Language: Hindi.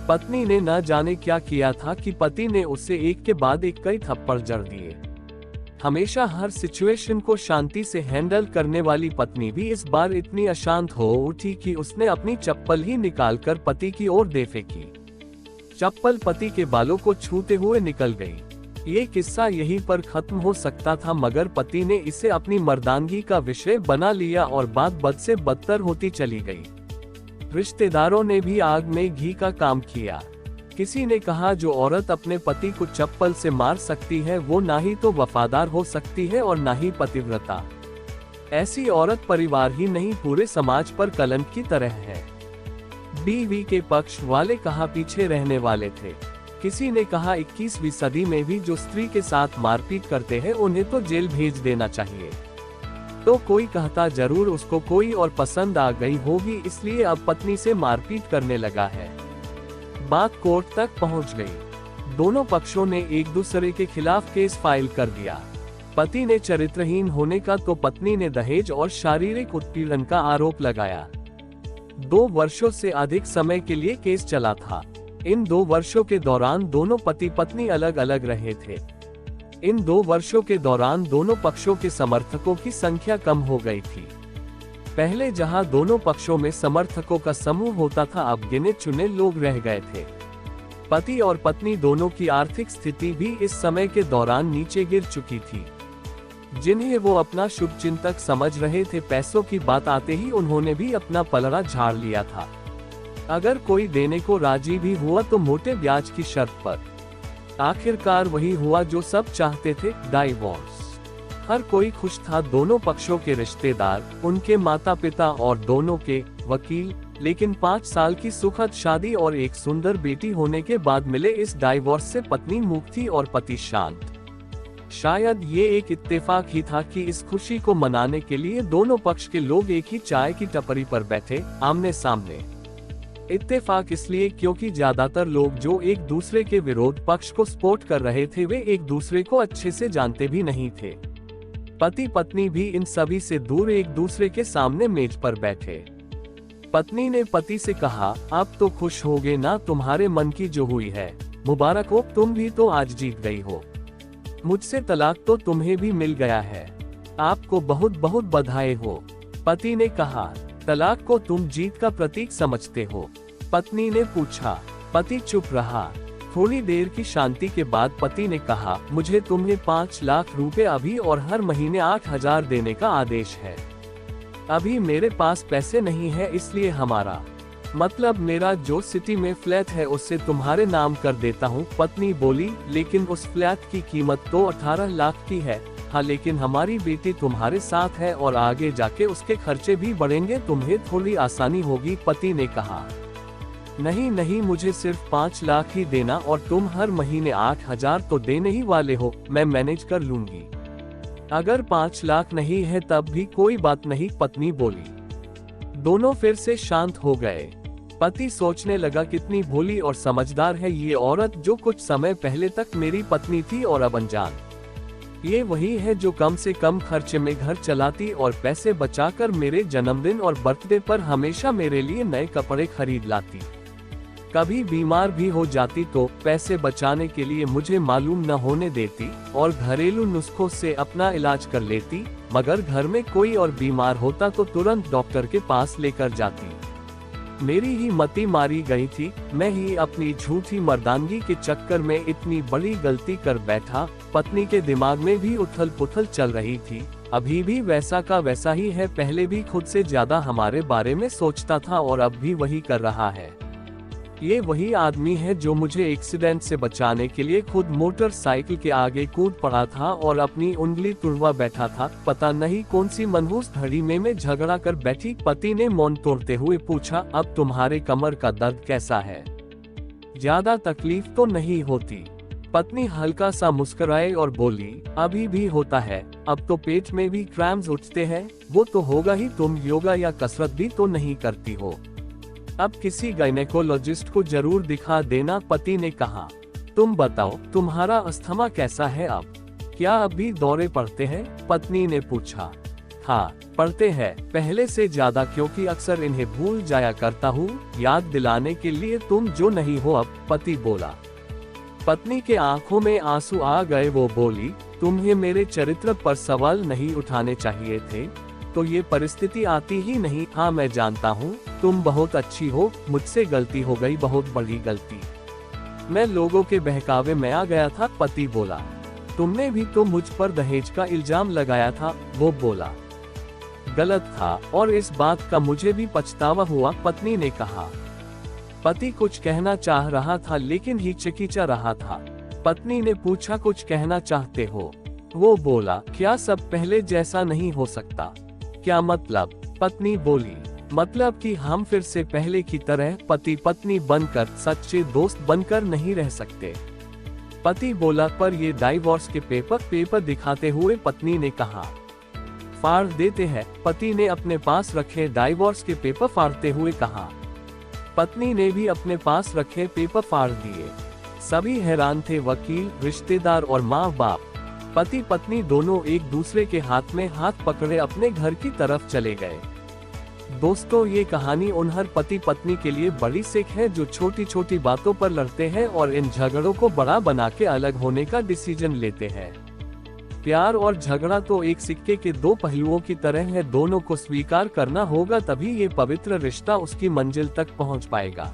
पत्नी ने न जाने क्या किया था कि पति ने उसे एक के बाद एक कई थप्पड़ जड़ दिए। हमेशा हर सिचुएशन को शांति से हैंडल करने वाली पत्नी भी इस बार इतनी अशांत हो उठी कि उसने अपनी चप्पल ही निकालकर पति की ओर दे फेंकी। चप्पल पति के बालों को छूते हुए निकल गई। ये किस्सा यहीं पर खत्म हो सकता था, मगर पति ने इसे अपनी मर्दानगी का विषय बना लिया और बात बद से बदतर होती चली गई। रिश्तेदारों ने भी आग में घी का काम किया। किसी ने कहा, जो औरत अपने पति को चप्पल से मार सकती है वो ना ही तो वफादार हो सकती है और ना ही पतिव्रता। ऐसी औरत परिवार ही नहीं पूरे समाज पर कलंक की तरह है। बीवी के पक्ष वाले कहा पीछे रहने वाले थे। किसी ने कहा 21वीं सदी में भी जो स्त्री के साथ मारपीट करते हैं उन्हें तो जेल भेज देना चाहिए। तो कोई कहता जरूर उसको कोई और पसंद आ गई होगी इसलिए अब पत्नी से मारपीट करने लगा है। बात कोर्ट तक पहुंच गई। दोनों पक्षों ने एक दूसरे के खिलाफ केस फाइल कर दिया। पति ने चरित्रहीन होने का तो पत्नी ने दहेज और शारीरिक उत्पीड़न का आरोप लगाया। 2 वर्षों से अधिक समय के लिए केस चला था। इन 2 वर्षों के दौरान दोनों पति पत्नी अलग अलग रहे थे। इन 2 वर्षों के दौरान दोनों पक्षों के समर्थकों की संख्या कम हो गई थी। पहले जहां दोनों पक्षों में समर्थकों का समूह होता था, अब गिने चुने लोग रह गए थे। पति और पत्नी दोनों की आर्थिक स्थिति भी इस समय के दौरान नीचे गिर चुकी थी। जिन्हें वो अपना शुभचिंतक समझ रहे थे, पैसों की बात आते ही उन्होंने भी अपना पलड़ा झाड़ लिया था। अगर कोई देने को राजी भी हुआ तो मोटे ब्याज की शर्त पर। आखिरकार वही हुआ जो सब चाहते थे, डाइवोर्स। हर कोई खुश था, दोनों पक्षों के रिश्तेदार, उनके माता पिता और दोनों के वकील। लेकिन 5 साल की सुखद शादी और एक सुंदर बेटी होने के बाद मिले इस डाइवोर्स से पत्नी मूक थी और पति शांत। शायद ये एक इत्तेफाक ही था कि इस खुशी को मनाने के लिए दोनों पक्ष के लोग एक ही चाय की टपरी पर बैठे, आमने सामने। इत्तेफाक इसलिए क्योंकि ज्यादातर लोग जो एक दूसरे के विरोध पक्ष को सपोर्ट कर रहे थे वे एक दूसरे को अच्छे से जानते भी नहीं थे। पति पत्नी भी इन सभी से दूर एक दूसरे के सामने मेज पर बैठे। पत्नी ने पति से कहा, अब तो खुश होगे ना, तुम्हारे मन की जो हुई है, मुबारक हो, तुम भी तो आज जीत गई हो। मुझसे तलाक तो तुम्हें भी मिल गया है, आपको बहुत बहुत बधाई हो। पति ने कहा, तलाक को तुम जीत का प्रतीक समझते हो? पत्नी ने पूछा। पति चुप रहा। थोड़ी देर की शांति के बाद पति ने कहा, मुझे तुम्हें 5 लाख रुपए अभी और हर महीने 8,000 देने का आदेश है। अभी मेरे पास पैसे नहीं है, इसलिए हमारा मतलब मेरा जो सिटी में फ्लैट है उससे तुम्हारे नाम कर देता हूँ। पत्नी बोली, लेकिन उस फ्लैट की कीमत तो 18 लाख की है। हाँ, लेकिन हमारी बेटी तुम्हारे साथ है और आगे जाके उसके खर्चे भी बढ़ेंगे, तुम्हें थोड़ी आसानी होगी। पति ने कहा, नहीं नहीं, मुझे सिर्फ 5 लाख ही देना और तुम हर महीने 8,000 तो देने ही वाले हो, मैं मैनेज कर लूंगी। अगर 5 लाख नहीं है तब भी कोई बात नहीं, पत्नी बोली। दोनों फिर से शांत हो गए। पति सोचने लगा, कितनी भोली और समझदार है ये औरत, जो कुछ समय पहले तक मेरी पत्नी थी और अब अनजान। ये वही है जो कम से कम खर्चे में घर चलाती और पैसे बचाकर मेरे जन्मदिन और बर्थडे पर हमेशा मेरे लिए नए कपड़े खरीद लाती। कभी बीमार भी हो जाती तो पैसे बचाने के लिए मुझे मालूम न होने देती और घरेलू नुस्खों से अपना इलाज कर लेती, मगर घर में कोई और बीमार होता तो तुरंत डॉक्टर के पास लेकर जाती। मेरी ही मति मारी गई थी, मैं ही अपनी झूठी मर्दानगी के चक्कर में इतनी बड़ी गलती कर बैठा। पत्नी के दिमाग में भी उथल पुथल चल रही थी। अभी भी वैसा का वैसा ही है, पहले भी खुद से ज्यादा हमारे बारे में सोचता था और अब भी वही कर रहा है। ये वही आदमी है जो मुझे एक्सीडेंट से बचाने के लिए खुद मोटरसाइकिल के आगे कूद पड़ा था और अपनी उंगली तुड़वा बैठा था। पता नहीं कौन सी मनहूस घड़ी में मैं झगड़ा कर बैठी। पति ने मौन तोड़ते हुए पूछा, अब तुम्हारे कमर का दर्द कैसा है? ज्यादा तकलीफ तो नहीं होती? पत्नी हल्का सा मुस्कुराए और बोली, अभी भी होता है, अब तो पेट में भी क्रैम्स उठते हैं। वो तो होगा ही, तुम योगा या कसरत भी तो नहीं करती हो। अब किसी गायनेकोलॉजिस्ट को जरूर दिखा देना। पति ने कहा, तुम बताओ, तुम्हारा अस्थमा कैसा है अब? क्या अभी दौरे पड़ते हैं? पत्नी ने पूछा। हाँ, पढ़ते हैं, पहले से ज्यादा, क्योंकि अक्सर इन्हें भूल जाया करता हूँ, याद दिलाने के लिए तुम जो नहीं हो अब, पति बोला। पत्नी के आंखों में आंसू आ गए, वो बोली, तुम्हें मेरे चरित्र पर सवाल नहीं उठाने चाहिए थे, तो ये परिस्थिति आती ही नहीं। हाँ मैं जानता हूँ, तुम बहुत अच्छी हो, मुझसे गलती हो गई, बहुत बड़ी गलती। मैं लोगों के बहकावे में आ गया था, पति बोला। तुमने भी तो मुझ पर दहेज का इल्जाम लगाया था, वो बोला। गलत था, और इस बात का मुझे भी पछतावा हुआ, पत्नी ने कहा। पति कुछ कहना चाह रहा था लेकिन हिचकिचा रहा था। पत्नी ने पूछा, कुछ कहना चाहते हो? वो बोला, क्या सब पहले जैसा नहीं हो सकता? क्या मतलब? पत्नी बोली, मतलब कि हम फिर से पहले की तरह पति पत्नी बनकर, सच्चे दोस्त बनकर नहीं रह सकते। पति बोला, पर ये डाइवोर्स के पेपर दिखाते हुए पत्नी ने कहा। फाड़ देते हैं, पति ने अपने पास रखे डाइवोर्स के पेपर फाड़ते हुए कहा। पत्नी ने भी अपने पास रखे पेपर फाड़ दिए। सभी हैरान थे, वकील, रिश्तेदार और माँ बाप। पति पत्नी दोनों एक दूसरे के हाथ में हाथ पकड़े अपने घर की तरफ चले गए। दोस्तों, ये कहानी उन हर पति पत्नी के लिए बड़ी सीख है जो छोटी छोटी बातों पर लड़ते हैं और इन झगड़ों को बड़ा बना के अलग होने का डिसीजन लेते हैं। प्यार और झगड़ा तो एक सिक्के के दो पहलुओं की तरह है, दोनों को स्वीकार करना होगा, तभी ये पवित्र रिश्ता उसकी मंजिल तक पहुंच पाएगा।